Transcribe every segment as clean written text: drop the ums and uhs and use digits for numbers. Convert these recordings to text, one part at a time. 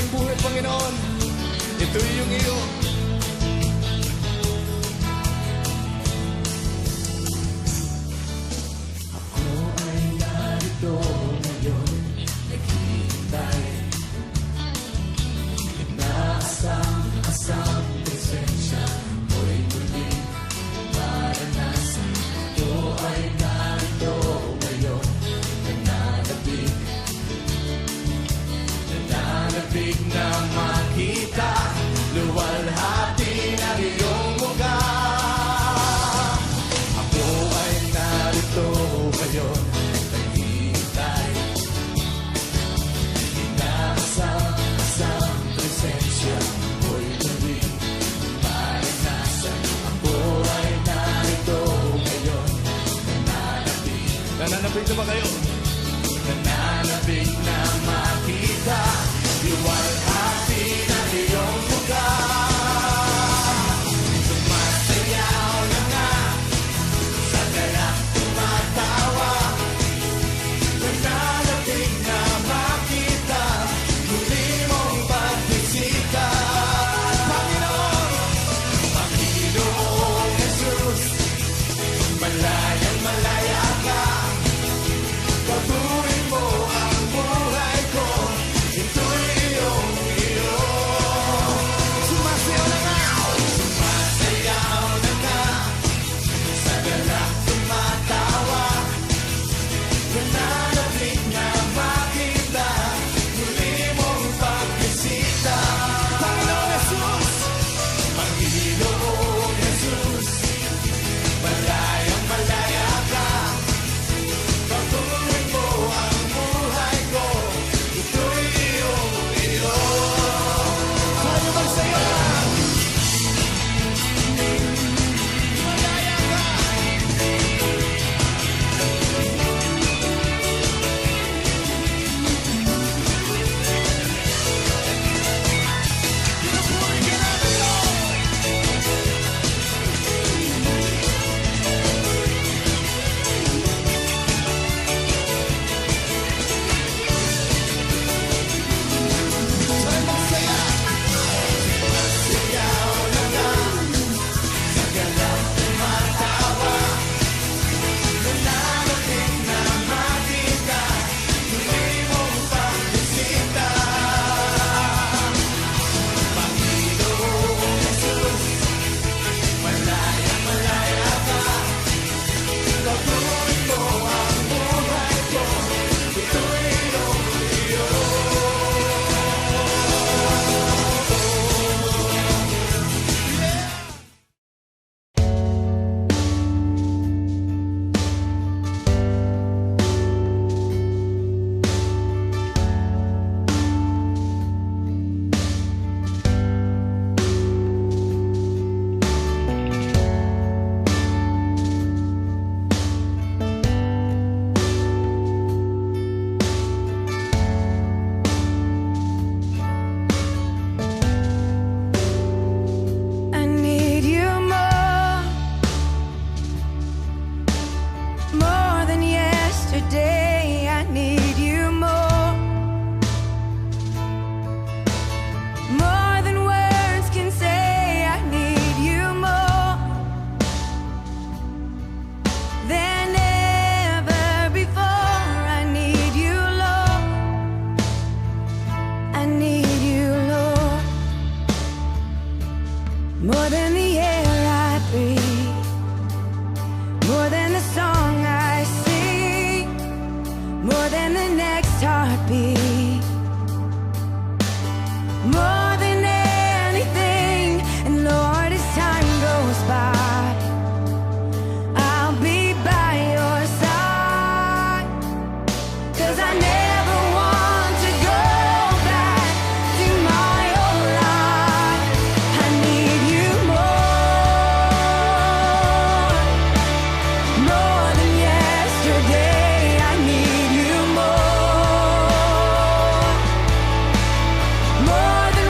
aming buhay, Panginoon. Ito'y yung iyo. Ako ay narito ngayon, naghihintay. Inaasam-asam presensya mo'y muling maranasan. Ako ay narito ngayon, nananabik. Nananabik na makita, luwalhati ng iyong mukha. Ako ay narito ngayon, naghihintay. Inaasam-asam presensya mo'y muling maranasan. Ako ay narito ngayon, nananabik. Nananabik na ba kayo? Nananabik na makita, luwalhati ng iyong mukha. Sumasayaw na nga, sa galak tumatawa. Nananabik na makita, muli mong pagbisita. Panginoon, Panginoong Jesus, malayang malaya ka. Patuloy mo ang buhay ko, ito'y iyong iyo. Sumasayaw na nga, sumasayaw na nga, sa galak tumatawa. Nananabik na makita, muli mong pagbisita. Panginoong Jesus, Panginoong Jesus, malayang malaya ka. Patuloy mo ang buhay ko, ito'y iyong iyo. Tayo magsayaw lang. Malaya ka. Pinupuri ka namin, Lord. Tayo magsayaw. Sumasayaw na nga, sa galak tumatawa. Nananabik na makita, muli mong pagbisita. Panginoong Jesus, malayang malaya ka. Patuloy mo ang buhay ko, ito'y iyong iyo. I need you more than yesterday. I need you more than words can say. I need you more than ever before. I need you, Lord. I need you, Lord. More than the air I breathe, more than the song I sing, more than the next heartbeat, more than anything. And Lord, as time goes by, I'll be by your side. 'Cause I never want to go back to my old life. I need you more than yesterday. I need you more than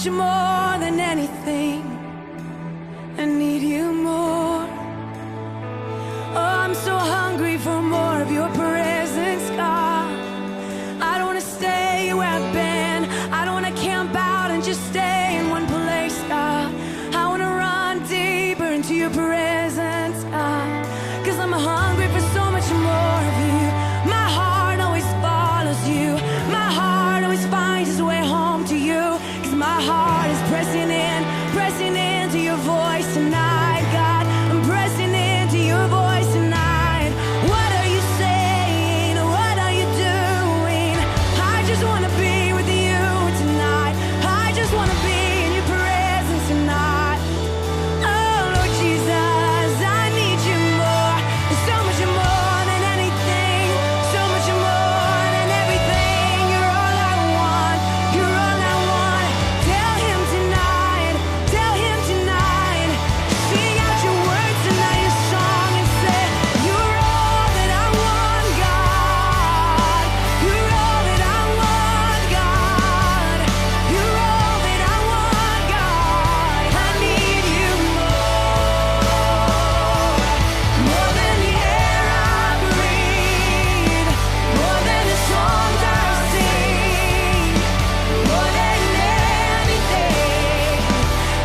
much more than anything. I need you more. Oh, I'm so hungry for more of your presence, God. I don't wanna stay where I've been. I don't wanna camp out and just stay in one place, God. I wanna run deeper into your presence, God. 'Cause I'm hungry for so much more of you. My heart always follows you. My heart always finds its way home to you. 'Cause my heart is pressing into your voice tonight, God. I'm pressing into your voice tonight. What are you saying? What are you doing? I just wanna be with you tonight. I just wanna be in your presence tonight. Oh Lord Jesus, I need you more. There's so much more than anything, so much more than everything. You're all I want, you're all I want. Tell him tonight, tell him tonight. Sing out your words tonight, your song, and say, you're all that I want, God. You're all that I want, God. You're all that I want, God. I need you more than the air I breathe, more than the songs I sing, more than anything.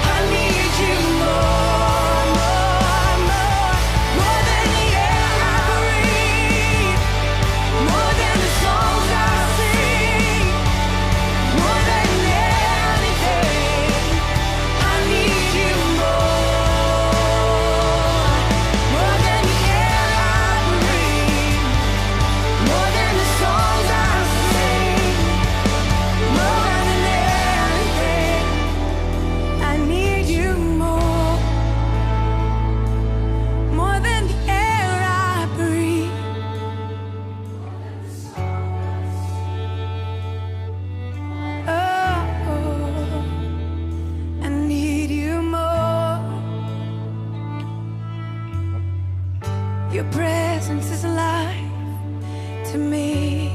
I need you more than the air I breathe, more than the songs I sing, more than anything. I need you more than the air I breathe, more than the songs I sing, more than anything. I need you more than the air I breathe. Oh, I need you more. Your presence is life to me.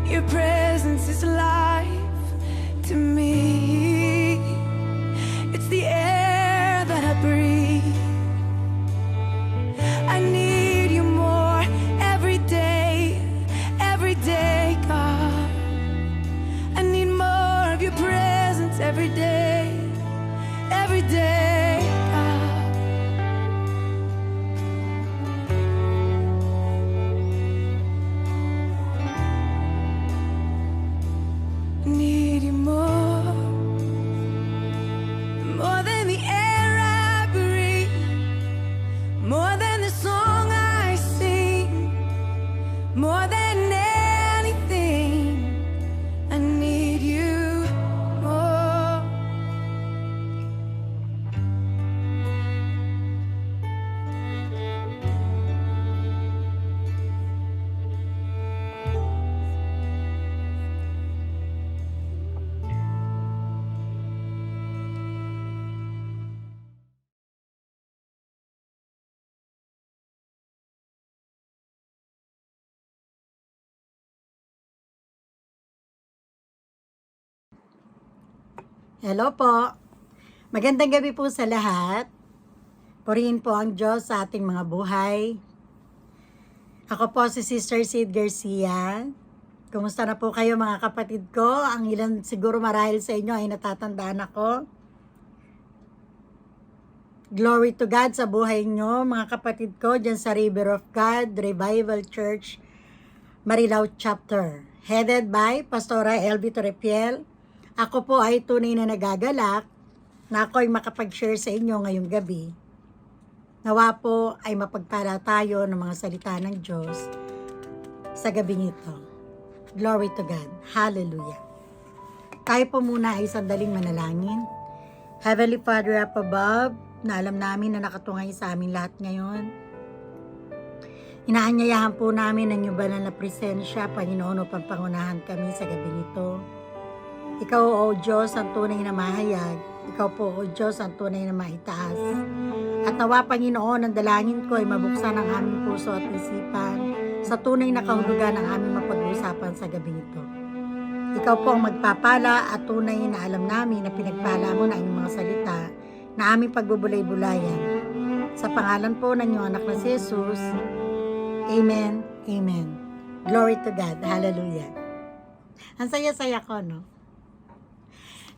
Your presence is life to me. It's the air that I breathe. I need you more every day, God. I need more of your presence every day, God. I need you more than the air I breathe, more than the song I sing, more than anything. I need you more. Hello po. Magandang gabi po sa lahat. Purihin po ang Diyos sa ating mga buhay. Ako po si Sister Sid Garcia. Kumusta na po kayo mga kapatid ko? Ang ilan siguro marahil sa inyo ay natatandaan ako. Glory to God sa buhay nyo mga kapatid ko dyan sa River of God Revival Church Marilao Chapter. Headed by Pastora Elvie Torrepiel. Ako po ay tunay na nagagalak na ako ay makapag-share sa inyo ngayong gabi. Nawa po ay mapagpala tayo ng mga salita ng Diyos sa gabi nito. Glory to God. Hallelujah. Tayo po muna ay sandaling manalangin. Heavenly Father up above, na alam namin na nakatungay sa amin lahat ngayon. Inaanyayahan po namin ang iyong banal na presensya, Panginoon, upang pangunahan kami sa gabi nito. Ikaw, O Diyos, ang tunay na mahayag. Ikaw po, O Diyos, ang tunay na maitaas. At nawa, Panginoon, ang dalangin ko ay mabuksan ang aming puso at isipan sa tunay na kahulugan ng aming mapag-uusapan sa gabi nito. Ikaw po ang magpapala at tunay na alam namin na pinagpala mo na iyong mga salita na aming pagbubulay-bulayan. Sa pangalan po ng iyong anak na si Jesus, Amen, Amen. Glory to God. Hallelujah. Ang saya-saya ko, no?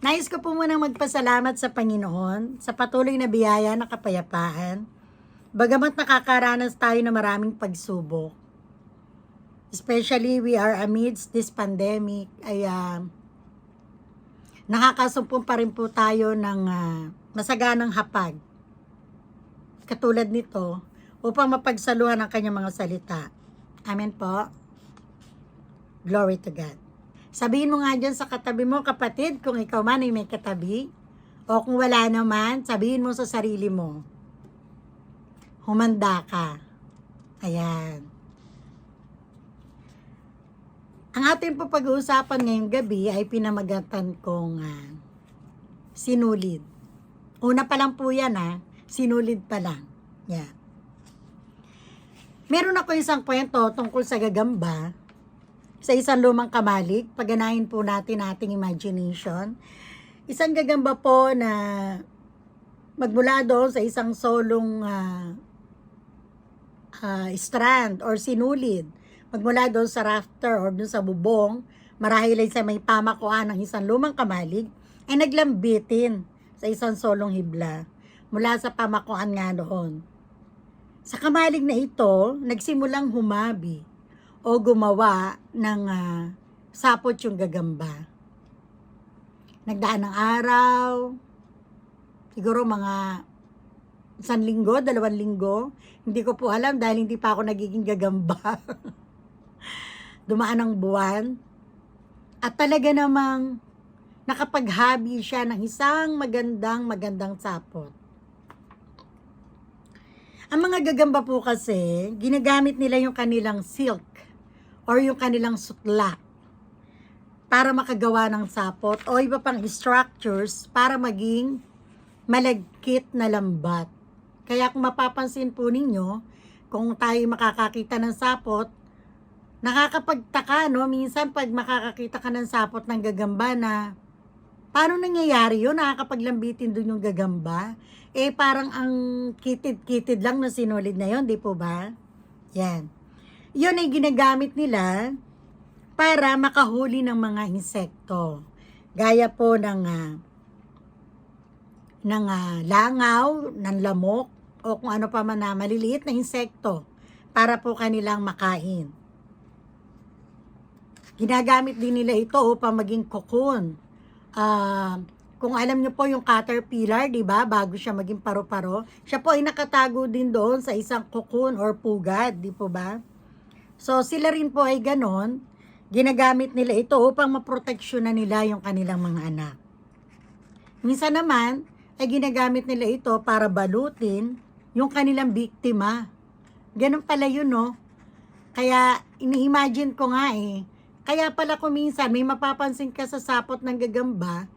Nais ko po munang magpasalamat sa Panginoon sa patuloy na biyaya ng kapayapaan. Bagamat nakakaranas tayo ng maraming pagsubok, especially we are amidst this pandemic, ay nakakasumpong pa rin po tayo ng masaganang hapag. Katulad nito, upang mapagsaluhan ang kanyang mga salita. Amen po. Glory to God. Sabihin mo nga dyan sa katabi mo, kapatid, kung ikaw man ay may katabi, o kung wala naman, sabihin mo sa sarili mo, humanda ka. Ayan. Ang ating po pag-uusapan ngayong gabi ay pinamagatan kong sinulid. Una pa lang po yan sinulid pa lang. Yan. Meron ako isang kwento tungkol sa gagamba sa isang lumang kamalig. Paganahin po natin ating imagination. Isang gagamba po na magmula doon sa isang solong strand or sinulid, magmula doon sa rafter or doon sa bubong, marahil ay sa may pamakuan ng isang lumang kamalig, ay naglambitin sa isang solong hibla mula sa pamakuan nga doon. Sa kamalig na ito, nagsimulang humabi o gumawa ng sapot yung gagamba. Nagdaan ng araw, siguro mga 1 linggo, 2 linggo, hindi ko po alam dahil hindi pa ako nagiging gagamba. Dumaan ang buwan at talaga namang nakapaghabi siya ng isang magandang sapot. Ang mga gagamba po kasi, ginagamit nila yung kanilang silk or yung kanilang sutla para makagawa ng sapot o iba pang structures para maging malagkit na lambat. Kaya kung mapapansin po ninyo, kung tayo makakakita ng sapot, nakakapagtaka, no? Minsan pag makakakita ka ng sapot ng gagamba na, paano nangyayari yun? Nakakapaglambitin dun yung gagamba. Parang ang kitid-kitid lang na sinulid na yun, di po ba? Yan. Yun ay ginagamit nila para makahuli ng mga insekto. Gaya po ng langaw, ng lamok, o kung ano pa man na maliliit na insekto para po kanilang makain. Ginagamit din nila ito upang maging cocoon. Kung alam niyo po yung caterpillar, di ba, bago siya maging paru-paro, siya po ay nakatago din doon sa isang cocoon or pugad, di po ba? So sila rin po ay ganon, ginagamit nila ito upang maproteksyonan nila yung kanilang mga anak. Minsan naman, ay ginagamit nila ito para balutin yung kanilang biktima. Ganun pala yun, no? Kaya, ini-imagine ko nga kaya pala kung minsan may mapapansin ka sa sapot ng gagamba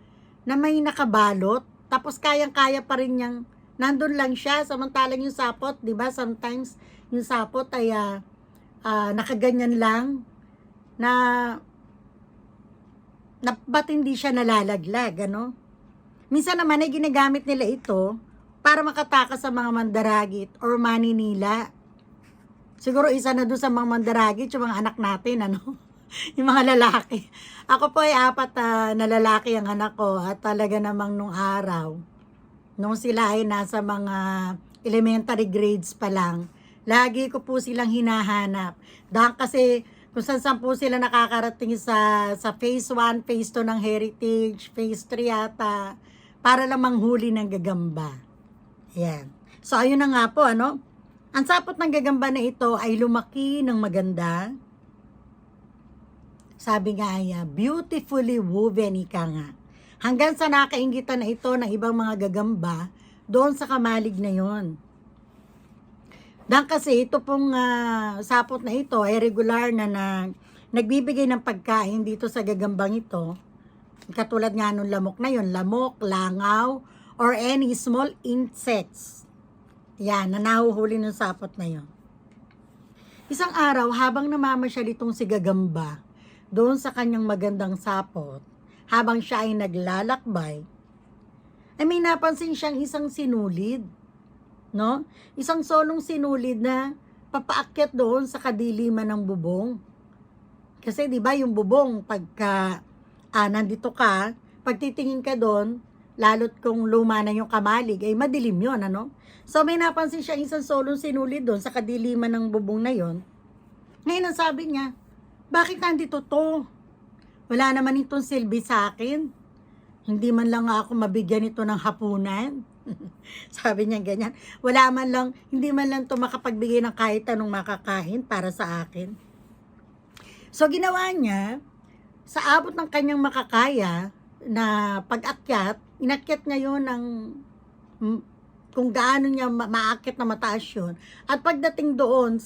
na may nakabalot, tapos kayang-kaya pa rin niyang, nandun lang siya, samantalang yung sapot, di ba? Sometimes, yung sapot ay nakaganyan lang, na ba't hindi siya nalalaglag, ano? Minsan naman ay ginagamit nila ito para makatakas sa mga mandaragit or maninila. Siguro isa na doon sa mga mandaragit, yung mga anak natin, ano? Yung mga lalaki. Ako po ay 4 na lalaki ang anak ko at talaga namang nung araw, nung sila ay nasa mga elementary grades pa lang, lagi ko po silang hinahanap. Dahil kasi kung saan po sila nakakarating sa phase 1, phase 2 ng heritage, phase 3 yata, para lang manghuli ng gagamba. Ayan. So, ayun na nga po, ano? Ang sapot ng gagamba na ito ay lumaki ng maganda. Sabi nga ay beautifully woven, ika nga. Hanggang sa nakaingitan na ito ng ibang mga gagamba doon sa kamalig na yon. Dahil kasi ito pong sapot na ito ay regular na nagbibigay ng pagkain dito sa gagambang ito. Katulad nga nung lamok na yon, lamok, langaw, or any small insects. Yan, na nahuhuli ng sapot na yon. Isang araw, habang namamasyal itong si gagamba, doon sa kanyang magandang sapot, habang siya ay naglalakbay, ay may napansin siyang isang sinulid, no? Isang solong sinulid na papaakyat doon sa kadiliman ng bubong. Kasi 'di ba yung bubong pagka nandito ka, pagtitingin ka doon, lalo't kung luma na yung kamalig, ay madilim yun, ano? So may napansin siya isang solong sinulid doon sa kadiliman ng bubong na yon. Ngayon ang sabi niya, bakit nandito to? Wala naman itong silbi sa akin. Hindi man lang ako mabigyan ito ng hapunan. Sabi niya ganyan. Hindi man lang ito makapagbigay ng kahit anong makakain para sa akin. So ginawa niya, sa abot ng kanyang makakaya na pag-akyat, inakyat niya yun ng kung gaano niya maakyat na mataas yun. At pagdating doon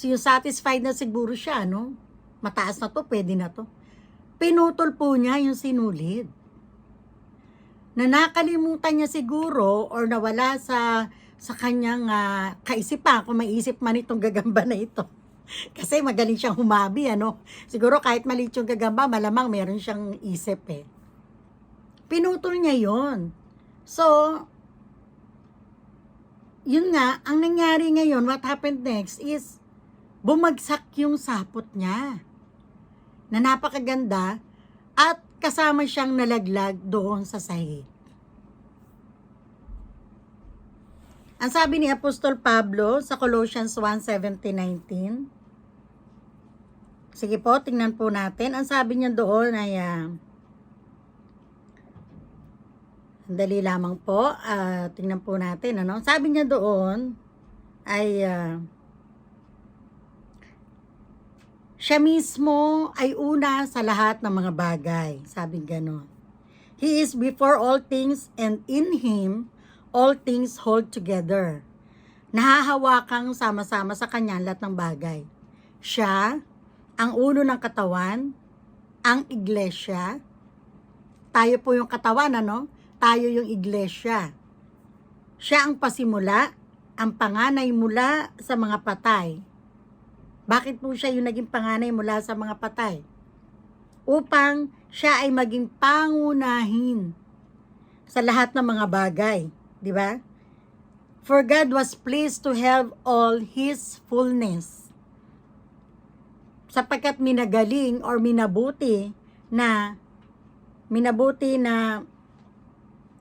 yung satisfied na siguro siya, no? Mataas na to, pwede na to. Pinutol po niya yung sinulid. Na nakalimutan niya siguro or nawala sa kanyang kaisipan, kung maisip man itong gagamba na ito. Kasi magaling siyang humabi, ano? Siguro kahit maliit yung gagamba, malamang meron siyang isip eh. Pinutol niya yon. So, yun nga, ang nangyari ngayon, what happened next is, bumagsak yung sapot niya. Na napakaganda at kasama siyang nalaglag doon sa sahig. Ang sabi ni Apostol Pablo sa Colossians 1:17-19. Sige po, tingnan po natin. Ang sabi niya doon ay dali lamang po. Tingnan po natin. Ano? Sabi niya doon ay siya mismo ay una sa lahat ng mga bagay. Sabi gano'n. He is before all things and in Him all things hold together. Nahahawakang sama-sama sa kanya lahat ng bagay. Siya, ang ulo ng katawan, ang iglesia. Tayo po yung katawan, ano? Tayo yung iglesia. Siya ang pasimula, ang panganay mula sa mga patay. Bakit po siya yung naging panganay mula sa mga patay? Upang siya ay maging pangunahin sa lahat ng mga bagay. Di ba? For God was pleased to have all His fullness. Sapagkat minagaling or minabuti na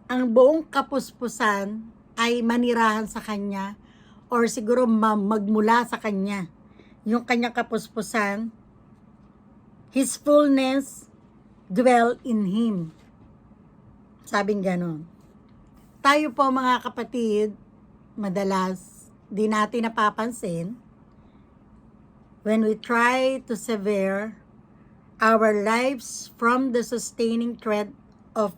ang buong kapuspusan ay manirahan sa Kanya or siguro magmula sa Kanya. Yung kanyang kapuspusan, His fullness dwell in Him. Sabing ganon. Tayo po mga kapatid, madalas di natin napapansin, when we try to sever our lives from the sustaining thread of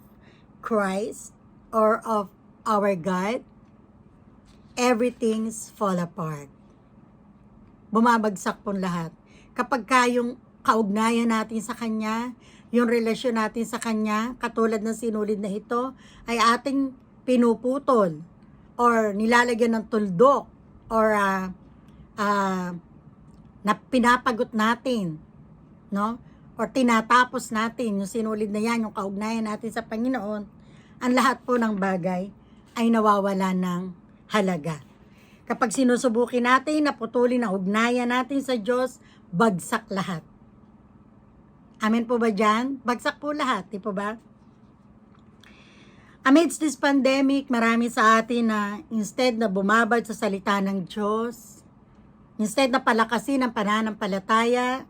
Christ or of our God, everything's fall apart. Bumabagsak po lahat. Kapag yung kaugnayan natin sa Kanya, yung relasyon natin sa Kanya, katulad ng sinulid na ito, ay ating pinuputol or nilalagyan ng tuldok or na pinapagot natin, no? Or tinatapos natin yung sinulid na yan, yung kaugnayan natin sa Panginoon, ang lahat po ng bagay ay nawawala ng halaga. Kapag sinusubukin natin, naputulin ang ugnayan natin sa Diyos, bagsak lahat. Amen po ba dyan? Bagsak po lahat, di po ba? Amidst this pandemic, marami sa atin na instead na bumabad sa salita ng Diyos, instead na palakasin ang pananampalataya,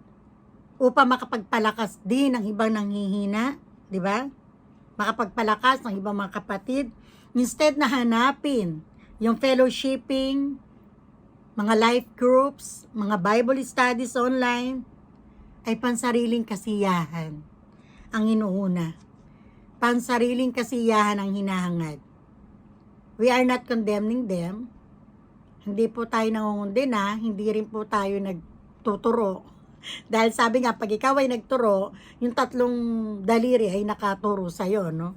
upang makapagpalakas din ng ibang nanghihina, di ba? Makapagpalakas ng ibang mga kapatid, instead na hanapin yung fellowshipping, mga life groups, mga Bible studies online, ay pansariling kasiyahan ang inuuna. Pansariling kasiyahan ang hinahangad. We are not condemning them. Hindi po tayo nangungundina, hindi rin po tayo nagtuturo. Dahil sabi nga, pag ikaw ay nagturo, yung tatlong daliri ay nakaturo sa'yo, no?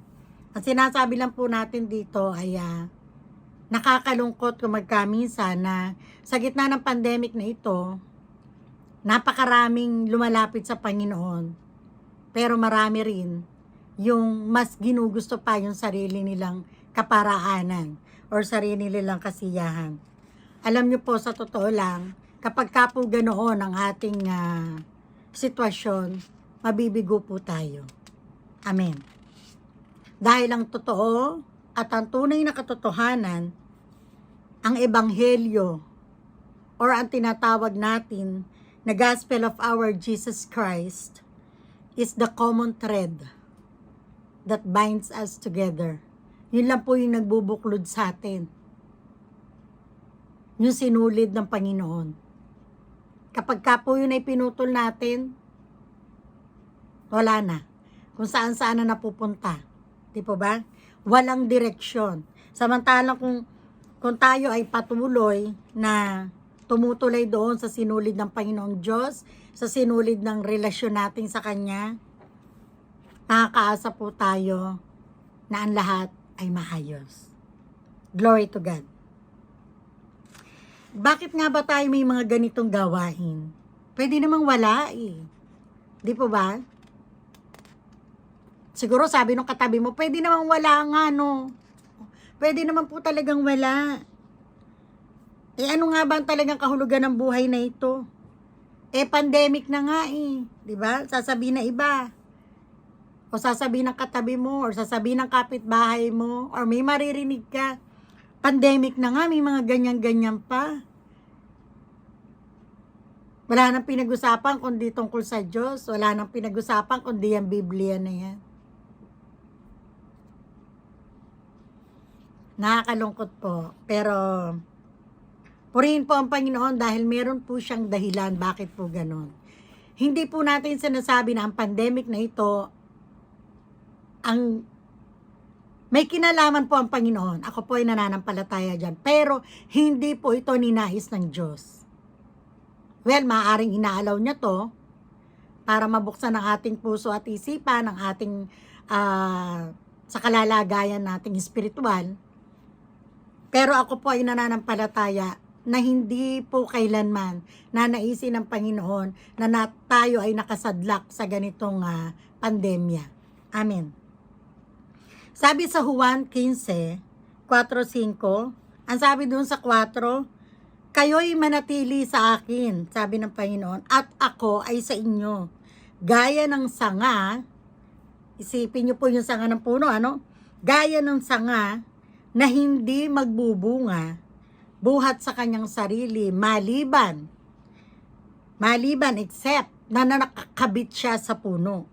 Ang sinasabi lang po natin dito ay nakakalungkot kung magkaminsan na sa gitna ng pandemic na ito, Napakaraming lumalapit sa Panginoon. Pero marami rin yung mas ginugusto pa yung sarili nilang kaparaanan or sarili nilang kasiyahan. Alam niyo po, sa totoo lang, kapag ka po ganoon ang ating sitwasyon, mabibigo po tayo. Amen. Dahil ang totoo at ang tunay na katotohanan, ang ebanghelyo or ang tinatawag natin na Gospel of our Jesus Christ is the common thread that binds us together. Yun lang po yung nagbubuklod sa atin. Yung sinulid ng Panginoon. Kapag ka po yun ay pinutol natin, wala na. Kung saan-saan na napupunta. Di po ba? Walang direksyon. Samantalang kung tayo ay patuloy na tumutuloy doon sa sinulid ng Panginoong Diyos, sa sinulid ng relasyon natin sa Kanya, nakakaasa po tayo na ang lahat ay maayos. Glory to God. Bakit nga ba tayo may mga ganitong gawain? Pwede namang wala eh. Di po ba? Siguro sabi nung katabi mo, pwede namang wala nga no. Pwede naman po talagang wala. Eh ano nga ba ang talagang kahulugan ng buhay na ito? Eh pandemic na nga eh. Di ba? Sasabihin na iba. O sasabihin ng katabi mo, or sasabihin ng kapitbahay mo, or may maririnig ka. Pandemic na nga, may mga ganyan-ganyan pa. Wala nang pinag-usapan kundi tungkol sa Diyos. Wala nang pinag-usapan kundi ang Biblia na yan. Nakakalungkot po. Pero, purihin po ang Panginoon dahil meron po siyang dahilan bakit po ganon. Hindi po natin sinasabi na ang pandemic na ito, may kinalaman po ang Panginoon. Ako po ay nananampalataya dyan. Pero, hindi po ito ninais ng Diyos. Well, maaaring inaalaw niya to para mabuksan ang ating puso at isipan, ang ating sa kalalagayan nating espiritual. Pero ako po ay nananampalataya na hindi po kailanman nanaisin ng Panginoon na tayo ay nakasadlak sa ganitong pandemya. Amen. Sabi sa Juan 15, 4-5, ang sabi doon sa 4, kayo'y manatili sa akin, sabi ng Panginoon, at ako ay sa inyo. Gaya ng sanga, isipin niyo po yung sanga ng puno, ano? Gaya ng sanga na hindi magbubunga buhat sa kanyang sarili, maliban except na nakakabit siya sa puno.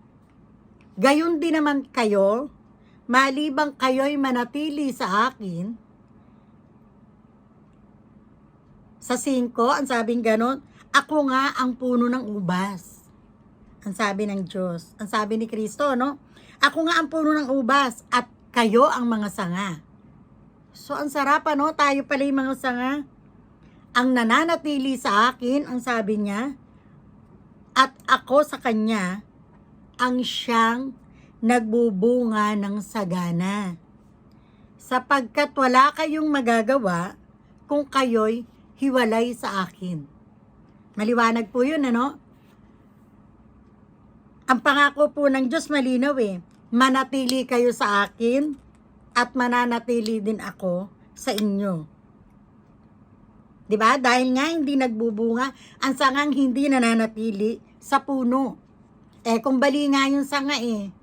Gayon din naman kayo, malibang kayo'y manatili sa akin. Sa 5, ang sabing ganon, ako nga ang puno ng ubas. Ang sabi ng Diyos, ang sabi ni Kristo, no? Ako nga ang puno ng ubas at kayo ang mga sanga. So, ang sarap, no? Tayo pala yung mga sanga. Ang nananatili sa akin, ang sabi niya, at ako sa kanya, ang siyang nagbubunga ng sagana. Sapagkat wala kayong magagawa kung kayo'y hiwalay sa akin. Maliwanag po yun, ano? Ang pangako po ng Diyos malinaw eh. Manatili kayo sa akin at mananatili din ako sa inyo. Diba? Dahil nga hindi nagbubunga, ang sangang hindi nananatili sa puno. Eh kung bali nga yung sanga eh,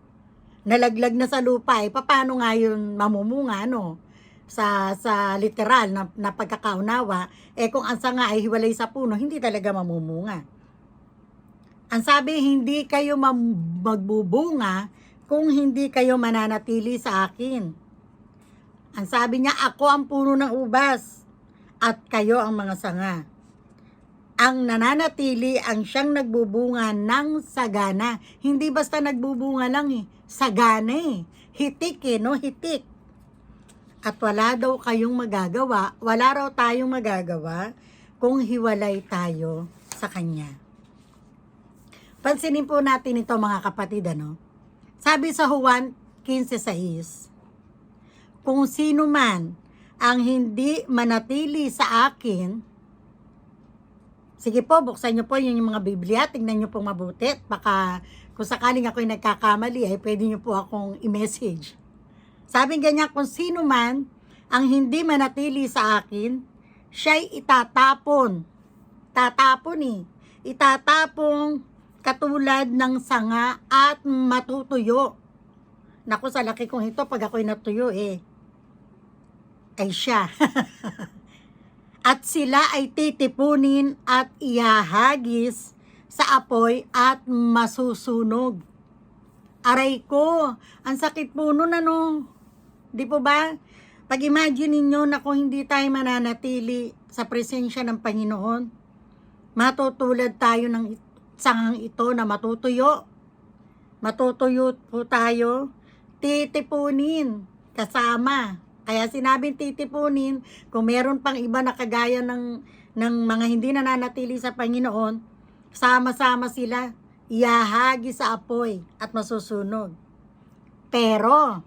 nalaglag na sa lupa eh, paano nga yun mamumunga, no? Sa literal na pagkakaunawa, eh kung ang sanga ay hiwalay sa puno, hindi talaga mamumunga. Ang sabi, hindi kayo magbubunga kung hindi kayo mananatili sa akin. Ang sabi niya, ako ang puno ng ubas at kayo ang mga sanga. Ang nananatili ang siyang nagbubunga ng sagana. Hindi basta nagbubunga lang eh. Sagana eh. Hitik eh, no? Hitik. At wala daw kayong magagawa, wala raw tayong magagawa kung hiwalay tayo sa Kanya. Pansinin po natin ito mga kapatid, ano? Sabi sa Juan 15:6, kung sino man ang hindi manatili sa akin, Sige po, buksan nyo po yung mga Biblia, tingnan nyo po mabuti. At baka kung sakaling ako'y nagkakamali, ay pwede nyo po akong i-message. Sabi ganyan, kung sino man ang hindi manatili sa akin, siya'y itatapon. Tatapon Itatapon katulad ng sanga at matutuyo. Naku, sa laki kong ito, pag ako'y natuyo ay siya. At sila ay titipunin at ihahagis sa apoy at masusunog. Aray ko, ang sakit po nun ano. Di po ba? Pag-imagine ninyo na kung hindi tayo mananatili sa presensya ng Panginoon, matutulad tayo ng sangang ito na matutuyo. Matutuyo po tayo, titipunin kasama. Kaya sinabing titipunin, kung meron pang iba na kagaya ng mga hindi nananatili sa Panginoon, sama-sama sila, ihahagi sa apoy at masusunog. Pero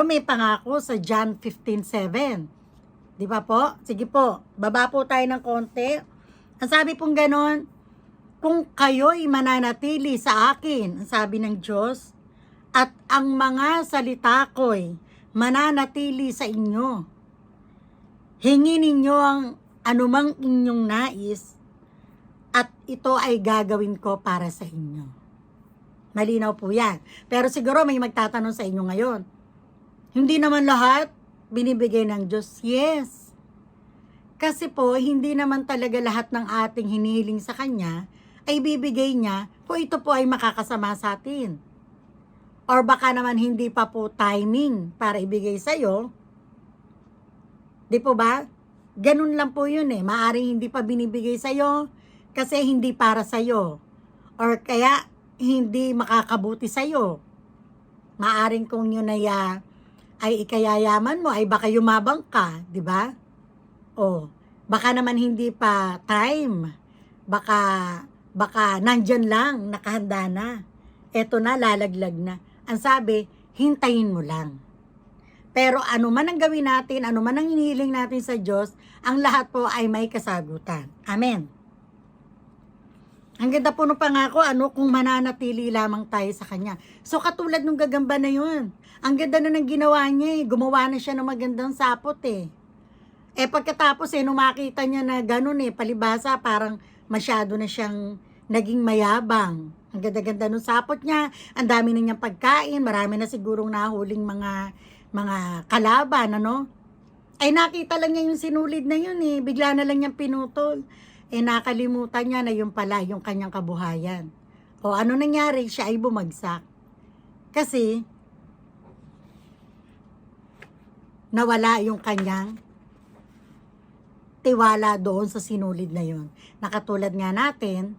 may pangako sa John 15:7. Di ba po? Sige po, baba po tayo ng konti. Ang sabi pong ganon, kung kayo'y mananatili sa akin, ang sabi ng Diyos, at ang mga salita ko'y mananatili sa inyo. Hingi ninyo ang anumang inyong nais at ito ay gagawin ko para sa inyo. Malinaw po yan. Pero siguro may magtatanong sa inyo ngayon, hindi naman lahat binibigay ng Diyos. Yes. Kasi po, hindi naman talaga lahat ng ating hinihiling sa Kanya ay bibigay niya kung ito po ay makakasama sa atin. Or baka naman hindi pa po timing para ibigay sa'yo. Di po ba? Ganun lang po yun Maaring hindi pa binibigay sa'yo kasi hindi para sa'yo. Or kaya hindi makakabuti sa'yo. Maaring kung yun ay ikayayaman mo, ay baka yumabang ka. Di ba? O, baka naman hindi pa time. Baka nandyan lang, nakahanda na. Eto na, lalaglag na. Ang sabi, hintayin mo lang. Pero ano man ang gawin natin, ano man ang hinihiling natin sa Diyos, ang lahat po ay may kasagutan. Amen. Ang ganda po ng pangako, kung mananatili lamang tayo sa Kanya. So katulad nung gagamba na yun, ang ganda na ng ginawa niya gumawa na siya ng magandang sapot pagkatapos nung makita niya na ganun palibasa, parang masyado na siyang naging mayabang. Ang ganda-ganda nung sapot niya, ang dami na niyang pagkain, marami na sigurong nahuling mga kalaban, Ay nakita lang niya yung sinulid na yun bigla na lang niyang pinutol. Nakalimutan niya na yung pala, yung kanyang kabuhayan. O ano nangyari? Siya ay bumagsak. Kasi, nawala yung kanyang tiwala doon sa sinulid na yun. Nakatulad nga natin,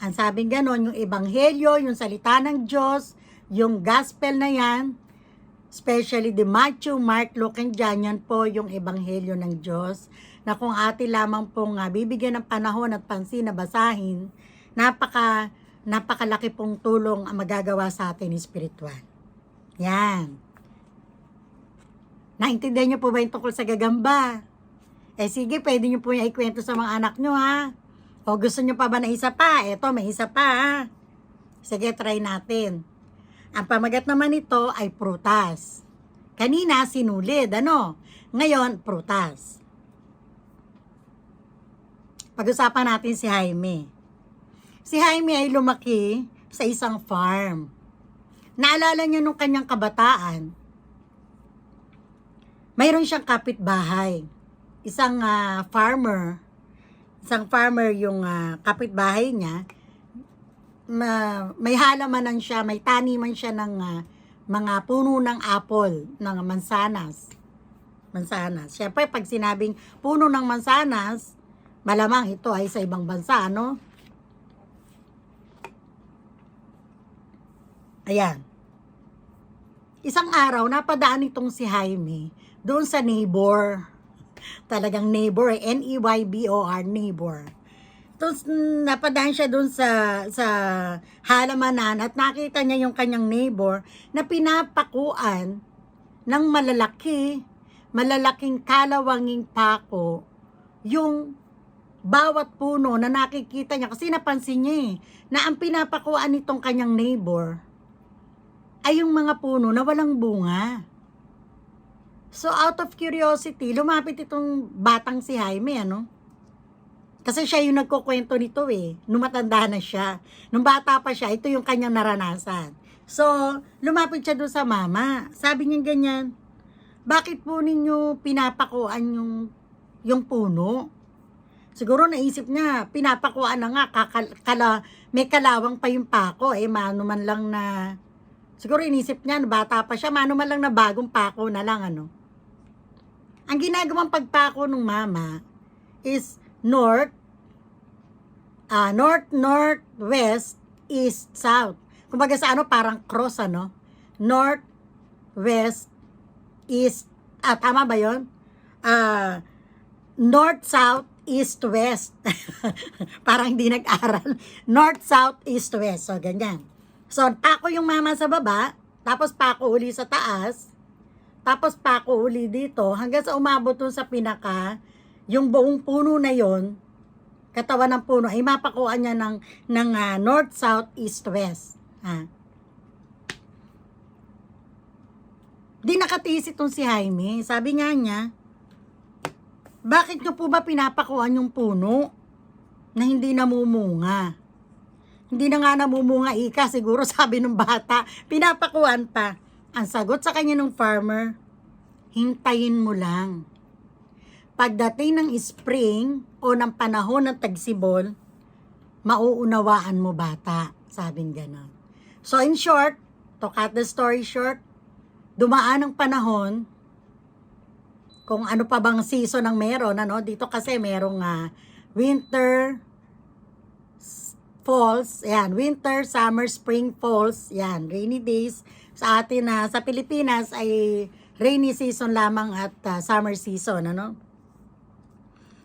ang sabing ganon, yung ebanghelyo, yung salita ng Diyos, yung gospel na yan, especially the Matthew, Mark, Luke, and John, yan po yung ebanghelyo ng Diyos, na kung atin lamang pong bibigyan ng panahon at pansin na basahin, napakalaki pong tulong ang magagawa sa atin espiritual. Yan. Naintindihan niyo po ba yung tungkol sa gagamba? Sige, pwede niyo po yung ikwento sa mga anak niyo, ha? O gusto nyo pa ba na isa pa? Eto, may isa pa. Sige, try natin. Ang pamagat naman nito ay prutas. Kanina, sinulid, Ngayon, prutas. Pag-usapan natin si Jaime. Si Jaime ay lumaki sa isang farm. Naalala niyo nung kanyang kabataan, mayroon siyang kapitbahay. Isang farmer yung kapitbahay niya, may halamanan siya, may taniman siya ng mga puno ng apple, ng mansanas. Siyempre, pag sinabing puno ng mansanas, malamang ito ay sa ibang bansa, Ayan. Isang araw, napadaan itong si Jaime doon sa neighbor. Talagang neighbor, N-E-Y-B-O-R, neighbor. Tapos napadaan siya doon sa halamanan at nakita niya yung kanyang neighbor na pinapakuan ng malalaking kalawanging pako yung bawat puno na nakikita niya, kasi napansin niya na ang pinapakuan nitong kanyang neighbor ay yung mga puno na walang bunga. So out of curiosity, lumapit itong batang si Jaime, Kasi siya yung nagkukwento nito nung matanda na siya. Nung bata pa siya, ito yung kanyang naranasan. So, lumapit siya doon sa mama. Sabi niya ganyan, bakit po ninyo pinapakuan yung puno? Siguro naisip niya, pinapakuan na nga, may kalawang pa yung pako, mano man lang na, siguro inisip niya, bata pa siya, mano man lang na bagong pako na lang, Ang ginagawang pagpako ng mama is north, northwest, east, south. Kumbaga sa parang cross, north, west, east, tama ba yun? North, south, east, west. Parang hindi nag-aral. North, south, east, west. So, ganyan. So, pako yung mama sa baba, tapos pako uli sa taas, tapos pako uli dito, hanggang sa umabot dun sa pinaka, yung buong puno na yon, katawan ng puno, ay mapakuan niya ng north, south, east, west. Di nakatiis itong si Jaime. Sabi nga niya, bakit nyo po ba pinapakuan yung puno na hindi namumunga? Hindi na nga namumunga, ika, siguro sabi ng bata, pinapakuan pa. Ang sagot sa kanya ng farmer, hintayin mo lang. Pagdating ng spring o ng panahon ng tagsibol, mauunawaan mo bata, sabing ganon. So in short, to cut the story short, dumaan ang panahon, kung ano pa bang season ang meron, dito kasi merong winter, falls, winter, summer, spring, falls, rainy days. Sa atin sa Pilipinas ay rainy season lamang at summer season,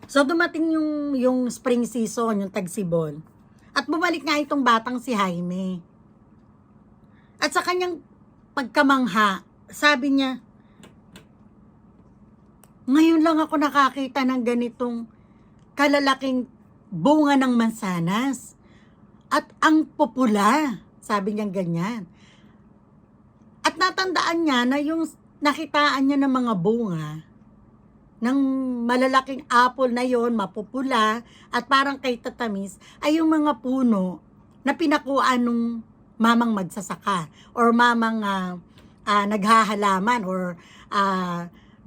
So dumating yung spring season, yung tagsibol. At bumalik nga itong batang si Jaime. At sa kanyang pagkamangha, sabi niya, ngayon lang ako nakakita ng ganitong kalalaking bunga ng mansanas. At ang popula, sabi niya ganyan. At natandaan niya na yung nakitaan niya ng mga bunga, ng malalaking apple na yon, mapupula, at parang kay tatamis, ay yung mga puno na pinakuan nung mamang magsasaka, or mamang naghahalaman, or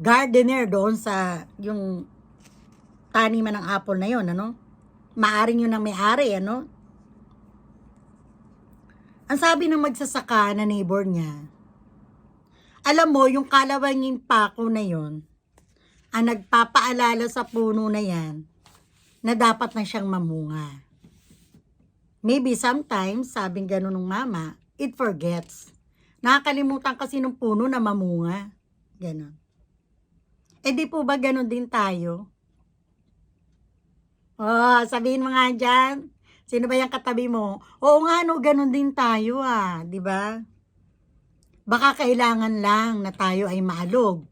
gardener doon sa yung taniman ng apple na yon, maaring yun ang may-ari, Ang sabi ng magsasaka na neighbor niya, alam mo, yung kalawanging pako na yon, ang nagpapaalala sa puno na yan, na dapat na siyang mamunga. Maybe sometimes, sabing ganun ng mama, it forgets. Nakakalimutan kasi ng puno na mamunga. Ganon. Di po ba ganon din tayo? Oh, sabihin mo nga dyan. Sino ba yung katabi mo? Oo nga, ganon din tayo di ba? Baka kailangan lang na tayo ay maalog.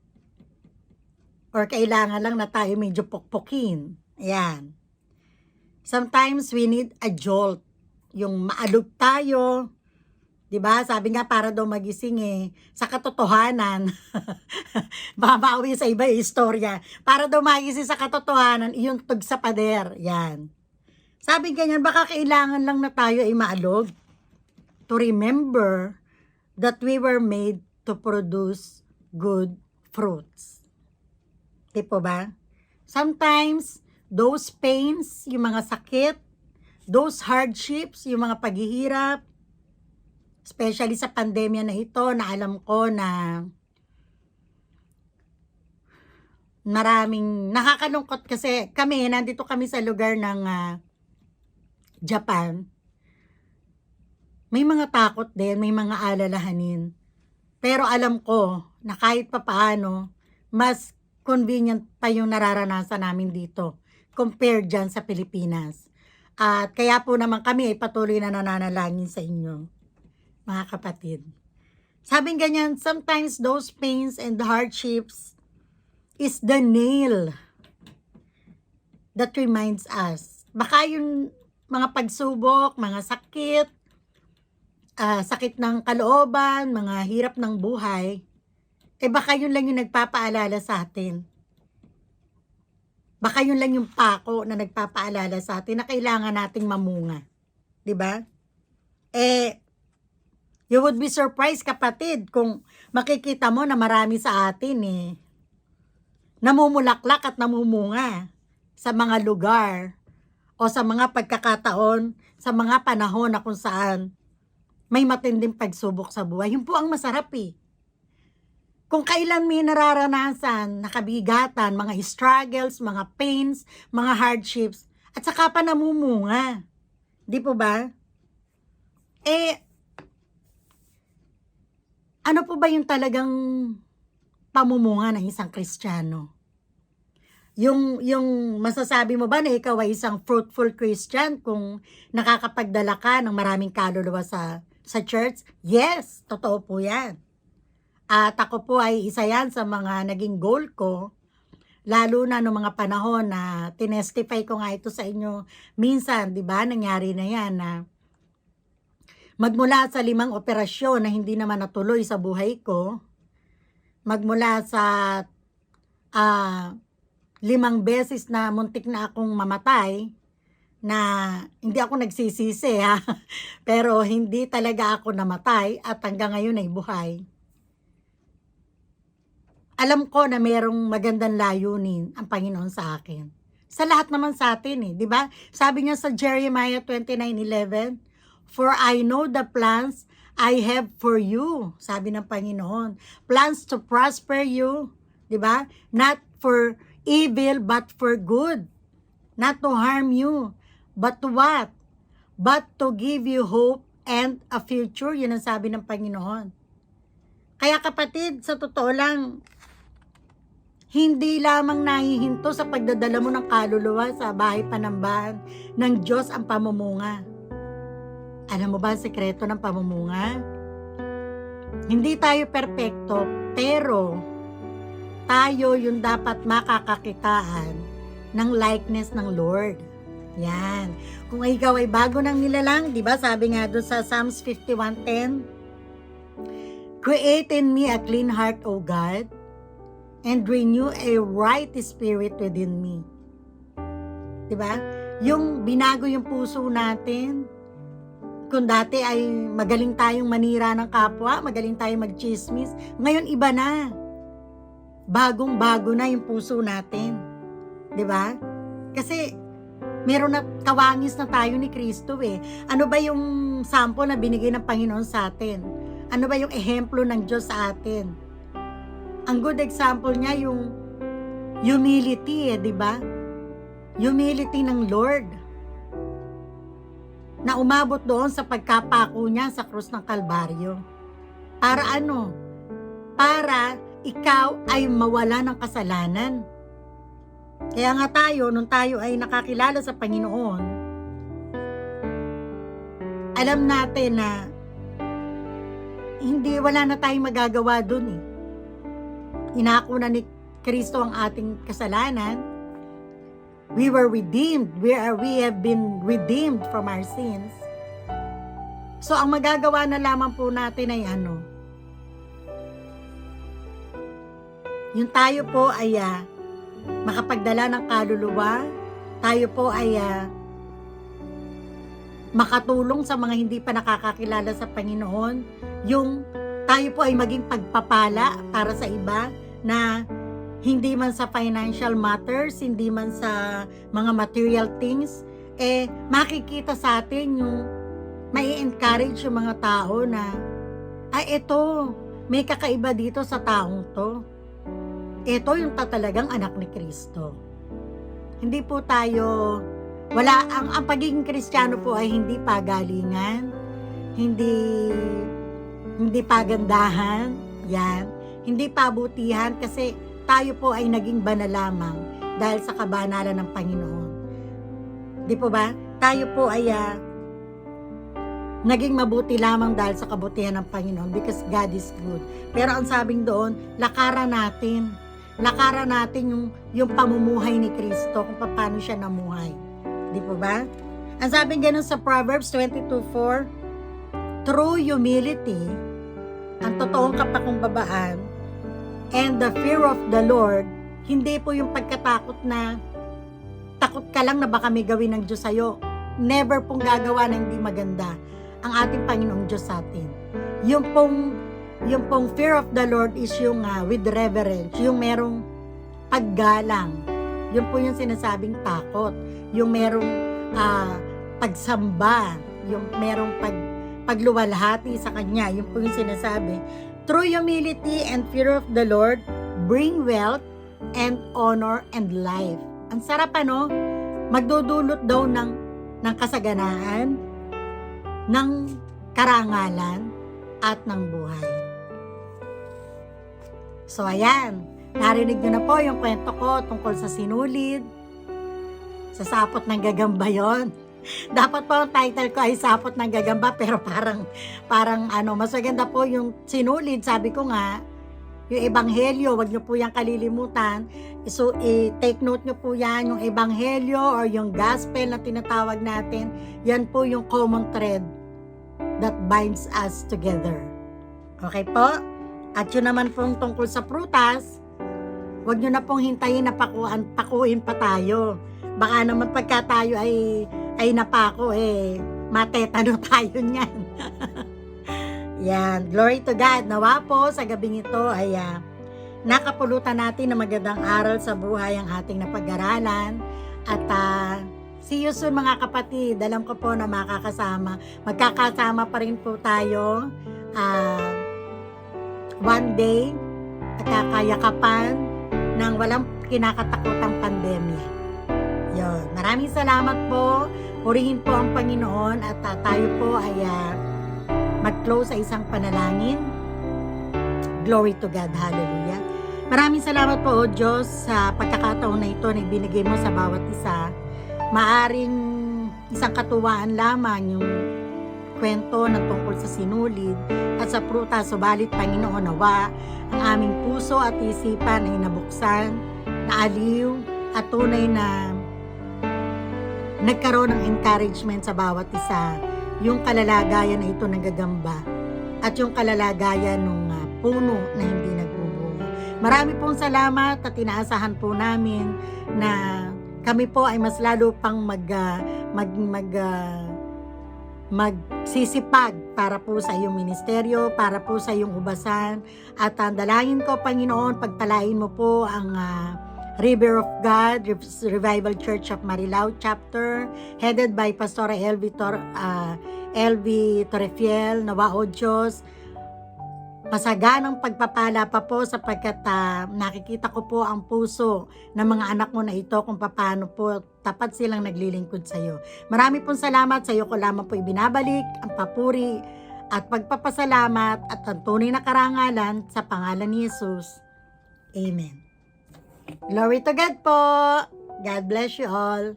Or kailangan lang na tayo medyo pokpokin. Ayan. Sometimes we need a jolt. Yung maalog tayo. Diba? Sabi nga para daw magising sa katotohanan. Mamawi sa iba istorya. Para daw magising sa katotohanan, yung tug sa pader. Yan. Sabi ganyan, baka kailangan lang na tayo ay maalog. To remember that we were made to produce good fruits. Di po ba? Sometimes, those pains, yung mga sakit, those hardships, yung mga paghihirap, especially sa pandemya na ito, na alam ko na maraming nakakalungkot kasi kami, nandito kami sa lugar ng Japan. May mga takot din, may mga alalahanin. Pero alam ko na kahit papaano, mas convenient pa yung nararanasan namin dito compared dyan sa Pilipinas. At kaya po naman kami ay patuloy na nananalangin sa inyo, mga kapatid. Sabing ganyan, sometimes those pains and hardships is the nail that reminds us. Baka yung mga pagsubok, mga sakit, sakit ng kalooban, mga hirap ng buhay, baka yun lang yung nagpapaalala sa atin. Baka yun lang yung pako na nagpapaalala sa atin na kailangan nating mamunga. 'Di ba? You would be surprised, kapatid, kung makikita mo na marami sa atin namumulaklak at namumunga sa mga lugar o sa mga pagkakataon, sa mga panahon na kung saan may matinding pagsubok sa buhay. Yun po ang masarap Kung kailan may nararanasan, nakabigatan, mga struggles, mga pains, mga hardships, at saka pa namumunga. Di po ba? Ano po ba yung talagang pamumunga ng isang Kristiyano? Yung masasabi mo ba na ikaw ay isang fruitful Christian kung nakakapagdala ka ng maraming kaluluwa sa church? Yes, totoo po yan. At ako po ay isa yan sa mga naging goal ko, lalo na noong mga panahon na tinestify ko nga ito sa inyo. Minsan, di ba, nangyari na yan na magmula sa 5 operasyon na hindi naman natuloy sa buhay ko, magmula sa 5 beses na muntik na akong mamatay, na hindi ako nagsisisi pero hindi talaga ako namatay at hanggang ngayon ay buhay. Alam ko na mayroong magandang layunin ang Panginoon sa akin. Sa lahat naman sa atin di ba? Sabi niya sa Jeremiah 29:11, "For I know the plans I have for you," sabi ng Panginoon. Plans to prosper you, di ba? Not for evil but for good. Not to harm you, but to what? But to give you hope and a future. Yun ang sabi ng Panginoon. Kaya kapatid, sa totoo lang, hindi lamang nahihinto sa pagdadala mo ng kaluluwa sa bahay panambahan ng Diyos ang pamumunga. Alam mo ba ang sekreto ng pamumunga? Hindi tayo perpekto, pero tayo yung dapat makakakitaan ng likeness ng Lord. Yan. Kung ikaw ay bago ng nilalang, di ba sabi nga doon sa Psalms 51:10, "Create in me a clean heart, O God, and renew a right spirit within me." Diba? Yung binago yung puso natin. Kung dati ay magaling tayong manira ng kapwa, magaling tayong magchismis, ngayon iba na. Bagong-bago na yung puso natin. Diba? Kasi meron na, kawangis na tayo ni Kristo Ano ba yung sample na binigay ng Panginoon sa atin? Ano ba yung ehemplo ng Diyos sa atin? Ang good example niya yung humility di ba? Humility ng Lord. Na umabot doon sa pagkapako niya sa krus ng Kalbaryo. Para ano? Para ikaw ay mawala ng kasalanan. Kaya nga tayo, nung tayo ay nakakilala sa Panginoon, alam natin na wala na tayong magagawa doon Inako na ni Kristo ang ating kasalanan. We were redeemed. We have been redeemed from our sins. So, ang magagawa na lamang po natin ay yung tayo po ay makapagdala ng kaluluwa. Tayo po ay makatulong sa mga hindi pa nakakakilala sa Panginoon. Yung tayo po ay maging pagpapala para sa iba na hindi man sa financial matters, hindi man sa mga material things, makikita sa atin yung mai-encourage yung mga tao na, ito, may kakaiba dito sa taong to. Ito yung talagang anak ni Kristo. Hindi po tayo, ang pagiging Kristiyano po ay hindi pagalingan, hindi pagandahan, yan. Hindi pabutihan kasi tayo po ay naging banal lamang dahil sa kabanalan ng Panginoon. Di po ba? Tayo po ay naging mabuti lamang dahil sa kabutihan ng Panginoon because God is good. Pero ang sabing doon, lakaran natin lakaran natin yung pamumuhay ni Kristo, kung paano siya namuhay. Di po ba? Ang sabi ganun sa Proverbs 22:4, true humility, ang totoong kapakumbabaan, and the fear of the Lord, hindi po yung pagkatakot na takot ka lang na baka may gawin ng Diyos sa'yo. Never pong gagawa ng hindi maganda ang ating Panginoong Diyos sa atin. Yung pong fear of the Lord is yung with reverence, yung merong paggalang. Yun po yung sinasabing takot. Yung merong pagsamba, yung merong pagluwalhati sa Kanya. Yun po yung sinasabi. True humility and fear of the Lord bring wealth and honor and life. Ang sarap ano? Magdudulot daw ng kasaganaan, ng karangalan, at ng buhay. So ayan, narinig nyo na po yung kwento ko tungkol sa sinulid, sa sapot ng gagamba yon. Dapat po ang title ko ay sapot ng gagamba, pero parang mas maganda po yung sinulid. Sabi ko nga, yung ebanghelyo, wag nyo po yung kalilimutan. So, take note nyo po yan, yung ebanghelyo or yung gospel na tinatawag natin, yan po yung common thread that binds us together. Okay po? At yun naman pong tungkol sa prutas, wag nyo na pong hintayin na pakuin pa tayo. Baka naman pagka tayo ay napako, matetano tayo niyan. Yan, glory to God. Nawa po sa gabing ito ay nakapulutan natin ng magandang aral sa buhay ang ating napag-aralan. At see you soon mga kapatid. Alam ko po na magkakasama pa rin po tayo one day at kakayakapan ng walang kinakatakutang pandemya. Yun. Maraming salamat po. Purihin po ang Panginoon at tayo po ay mag-close sa isang panalangin. Glory to God. Hallelujah. Maraming salamat po, O Diyos, sa pagkakataon na ito na ibinigay mo sa bawat isa. Maaring isang katuwaan lamang yung kwento na tungkol sa sinulid at sa prutas. Subalit, Panginoon, nawa ang aming puso at isipan ay nabuksan, naaliw, at tunay na nagkaroon ng encouragement sa bawat isa. Yung kalalagayan na ito ng gagamba at yung kalalagayan ng puno na hindi nagbubunga. Marami pong salamat at inaasahan po namin na kami po ay mas lalo pang magsisipag para po sa iyong ministeryo, para po sa iyong ubasan. At dalangin ko, Panginoon, pagpalain mo po ang River of God, Revival Church of Marilao Chapter, headed by Pastora LV Torrefiel. Nawa, O Diyos, masaganang pagpapala pa po sapagkat nakikita ko po ang puso ng mga anak mo na ito kung paano po tapat silang naglilingkod sa iyo. Marami pong salamat. Sa iyo ko lamang po ibinabalik ang papuri at pagpapasalamat at ang tunay na karangalan sa pangalan ni Jesus. Amen. Glory to God po. God bless you all.